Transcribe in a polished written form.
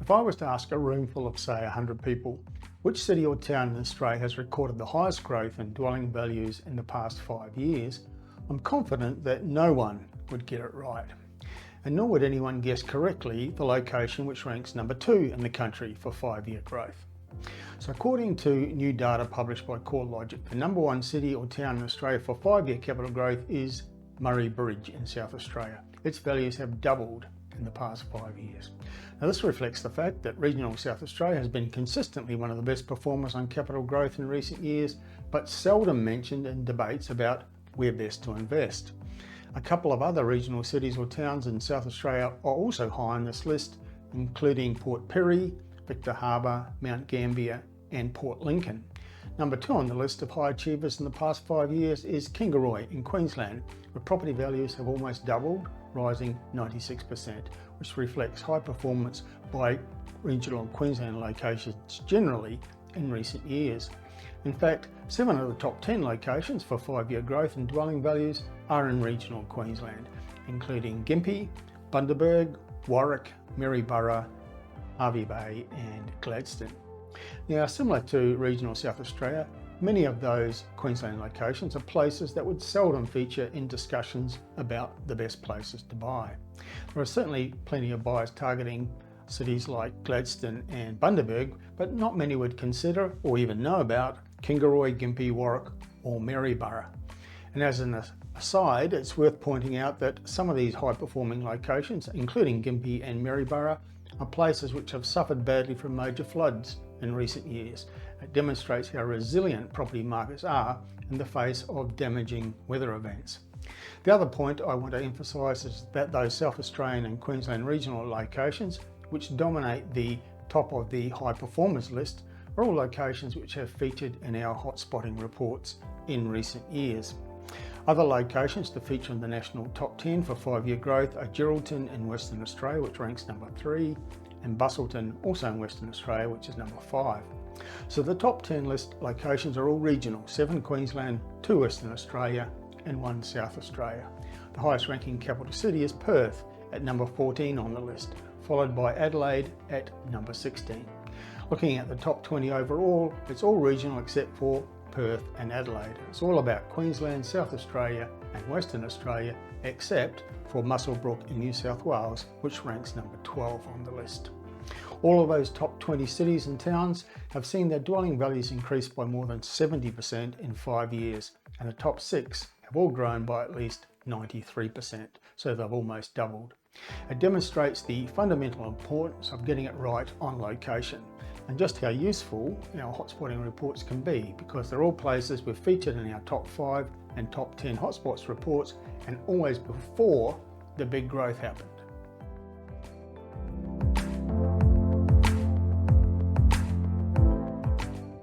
If I was to ask a room full of, say, 100 people, which city or town in Australia has recorded the highest growth in dwelling values in the past 5 years, I'm confident that no one would get it right. And nor would anyone guess correctly the location which ranks number 2 in the country for 5-year growth. So according to new data published by CoreLogic, the number 1 city or town in Australia for 5-year capital growth is Murray Bridge in South Australia. Its values have doubled in the past 5 years. Now this reflects the fact that regional South Australia has been consistently one of the best performers on capital growth in recent years, but seldom mentioned in debates about where best to invest. A couple of other regional cities or towns in South Australia are also high on this list, including Port Pirie, Victor Harbor, Mount Gambier and Port Lincoln. Number 2 on the list of high achievers in the past 5 years is Kingaroy in Queensland, where property values have almost doubled, rising 96%, which reflects high performance by regional Queensland locations generally in recent years. In fact, 7 of the top 10 locations for 5-year growth in dwelling values are in regional Queensland, including Gympie, Bundaberg, Warwick, Maryborough, Hervey Bay and Gladstone. Now, similar to regional South Australia, many of those Queensland locations are places that would seldom feature in discussions about the best places to buy. There are certainly plenty of buyers targeting cities like Gladstone and Bundaberg, but not many would consider or even know about Kingaroy, Gympie, Warwick or Maryborough. And as an aside, it's worth pointing out that some of these high-performing locations, including Gympie and Maryborough, are places which have suffered badly from major floods in recent years. It demonstrates how resilient property markets are in the face of damaging weather events. The other point I want to emphasise is that those South Australian and Queensland regional locations, which dominate the top of the high performers list, are all locations which have featured in our hotspotting reports in recent years. Other locations to feature in the national top 10 for 5-year growth are Geraldton in Western Australia, which ranks number 3, and Busselton, also in Western Australia, which is number 5. So the top 10 list locations are all regional, 7 Queensland, 2 Western Australia and 1 South Australia. The highest ranking capital city is Perth at number 14 on the list, followed by Adelaide at number 16. Looking at the top 20 overall, it's all regional except for Perth and Adelaide. It's all about Queensland, South Australia and Western Australia, except for Muswellbrook in New South Wales, which ranks number 12 on the list. All of those top 20 cities and towns have seen their dwelling values increase by more than 70% in 5 years, and the top 6 have all grown by at least 93%, so they've almost doubled. It demonstrates the fundamental importance of getting it right on location, and just how useful our hotspotting reports can be, because they're all places we've featured in our top 5 and top 10 hotspots reports, and always before the big growth happened.